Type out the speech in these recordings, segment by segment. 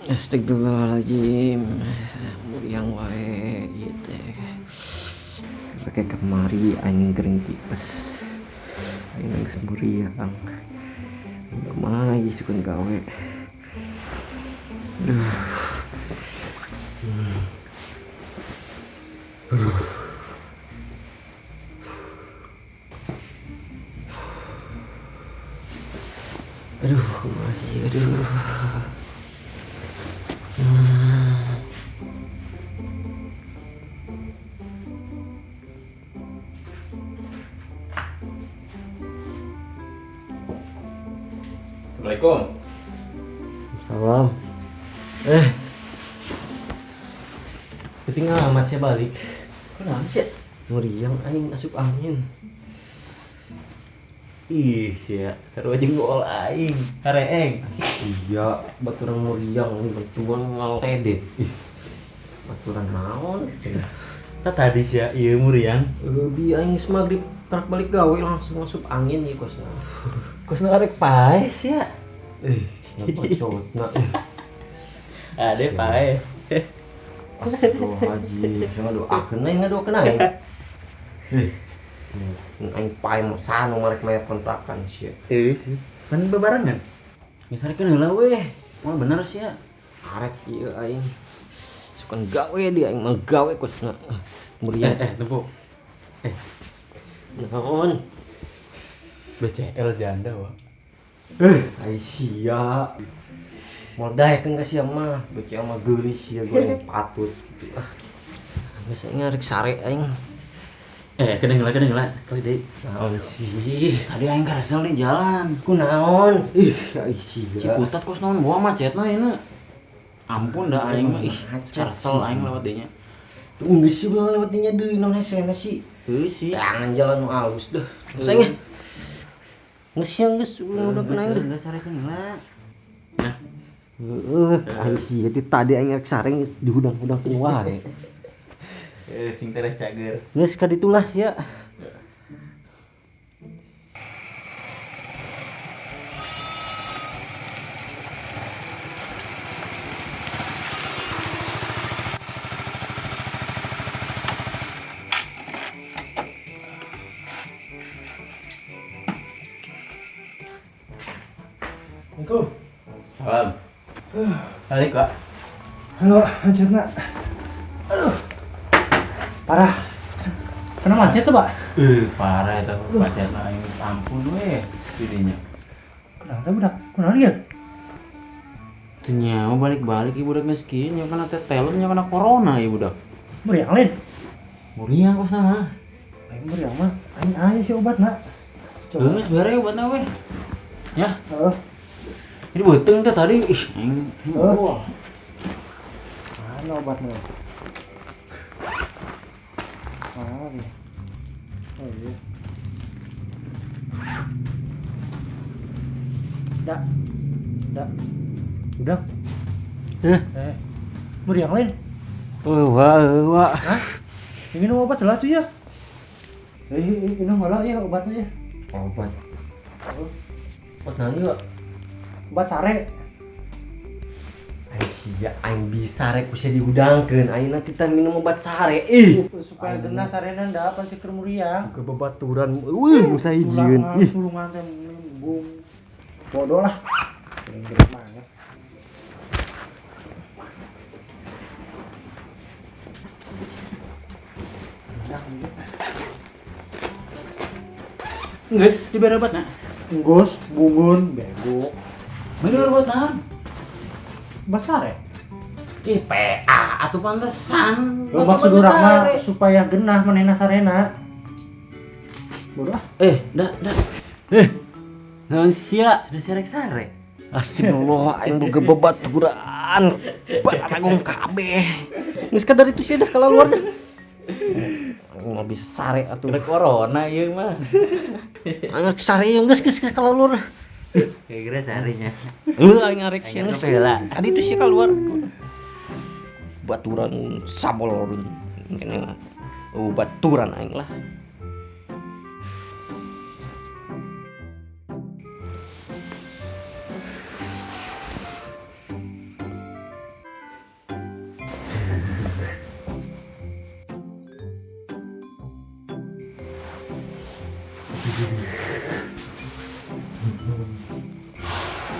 Astagfirullahaladzim, muriang wae ieu teh. Rek kemari aing gering tipes. Aing geus muriang. Kumaha ieu sukeun gawe. Aduh, kumaha sih, aduh. Assalamualaikum. Salam. Ketinggalan amat saya balik. Kenapa sih? Muriang aing asup angin. Ih, sia, seru aja ngol aing. Hareeng. Iya, baturan muriang ini bantuan ngaledet. Ih, baturan naon? Tah tadi sia ieu muriang. Bi aing geus magrib tarak balik gawe langsung masuk angin ieu kosna. Kosna arek pae sia. Ngapa cotna? Ade pae. Astagfirullahaladzim, saya doakeun aing ngadoakeun aing. Aing pae mosan marek mayar kontrakan sia. Sih. Kan bebarengan. Geus sarekeun heula weh. Moal bener sia. Arek ieu aing. Sukan gawe di aing mah gawe kosna. Muriang Tempo. naon? BCL janda wa. Ai sia. Modaekeun ka sia mah, beuki mah geulis sia goreng patus gitu. Geus aing rek sare aing. Kedengeun lah. Kali deui. Naon sih? Tadi aing karesel di jalan. Kunaon? Ai sia. Ciputat kos naon bawa macetna ieu. Ampun dah aing mah karesel aing lewat dinya. Tunggu sih ulah lewat dinya deui naon hesena sih. Heuh sih. Jangan jalan nu alus dah. Sayang. Geus siang geus udah kena aing. Geus sarekeun heula. Nah, Ai sia tadi aing rek sareng dihudang-hudangkeun wae. sing tereh cager. Geus ka ditulah sia. Assalamualaikum. Salam. Balik, Pak. Halo, macetna. Aduh. Parah. Kena macet tuh, Pak. Parah eta macetna aing. Ampun we didinya. Kenapa budak? Kunaon ieu? Teu nyaho balik-balik ieu budak geus kieu nya kana tetelun nya kana corona ieu budak. Muriang lain. Muriang kosna mah. Aing muriang mah. Aing aya si obatna. Geus beare obatna we. Ya, Heeh. ini beuteung teh tadi. Ih, aing. Wah. Mana obatnya? Mana dia? Oh iya. Dak. Udah. Muriang lain. Wah. Hah? Ini minum obat lah tuh ya. Ini malah ya obatnya ya. Obat. Obat naon ieu? Obat sare. Ai sia aing bisa rek kusia dihudangkeun. Ayeuna teh minum obat sare. Supaya genah sarena nda pan sikeun muriang. Ke babaturan. Musa hijieun. Tulungan teh bung. Bodoh lah. Gede banget. Geus dibere obatna. Nggus, bungun, bego. Bener obat naon? Obat sare. Ih, PA atuh pantesan. Lo maksud urang mah supaya genah manehna sarena. Bodoh lah. Dah. Naon sia? Sudah sirek sare. Astagfirullah aing boga babaturan. Baragong kabeh. Geus kadar itu sih dah kalau luar dah. Aing mah bisa sare atuh. Kena corona ieu mah. Aing sare yang geus kalau luar. Kira-kira seharinya. Lu aing ngarek sih Aing ngepela. kan itu sih keluar baturan sabol kene baturan aing lah.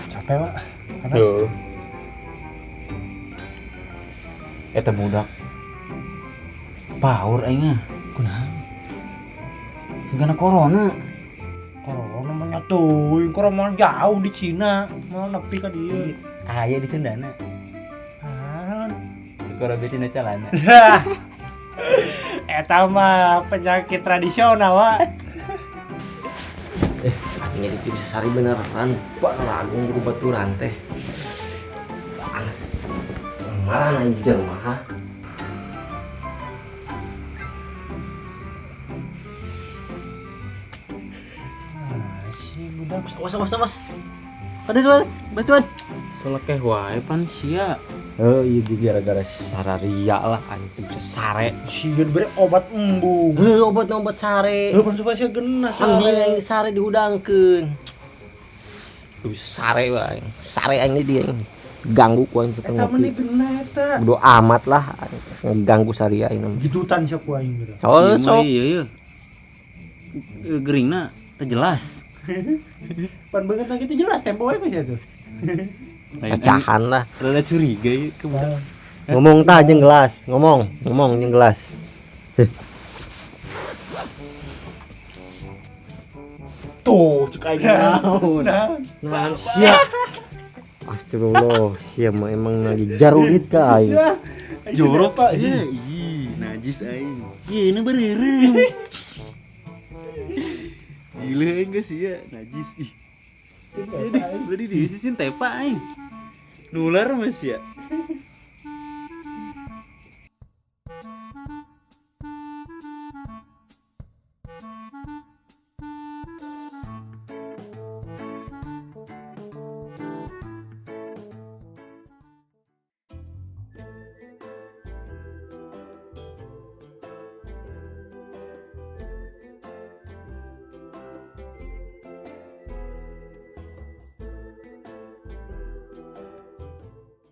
Capek, Pak. Panas. Tuh. Eta budak. Power aing ah. Kunaon? Segana corona. Corona mah tuh, corona mah jauh di Cina, mau nepi ka dieu. Aya di Sundana. Ah. Corona betina calana. Eta mah penyakit tradisional, Pak. Akhirnya itu bisa sari beneran pak ragung baturan teh panas marah aing jelema ha. Si budak Was. Ada batuan. Selekeh wae pan sia. Oh iya gara-gara sararia lah anjing sare. sieun bere obat embung. Obat sare. Heuh supaya sia geunah Anjing sare. aing sare dihudangkeun. Bisa sare wae. Sare aing dia ganggu ku aing Eta meni geunah eta. bodo amat lah ngeganggu sari aing mah. Gitutan sia ku aing bere. Oh sok. Iya. Geringna teu jelas. Pan beungeut lagi itu jelas tempo we sia tuh. Pecahan lah. Rada curiga ieu ke budak. Ngomong tah jeung gelas, ngomong jeung gelas. Tuh, cek aing naon. Nah, siap. Astagfirullah, siap mah emang lagi jarudit ka aing. Jorok sia. Ih, najis aing. Ieu ini beureureum. Gila aing geus sia, najis. Ih. Sia deh, bari di sisin tepa aing. Nular mas ya.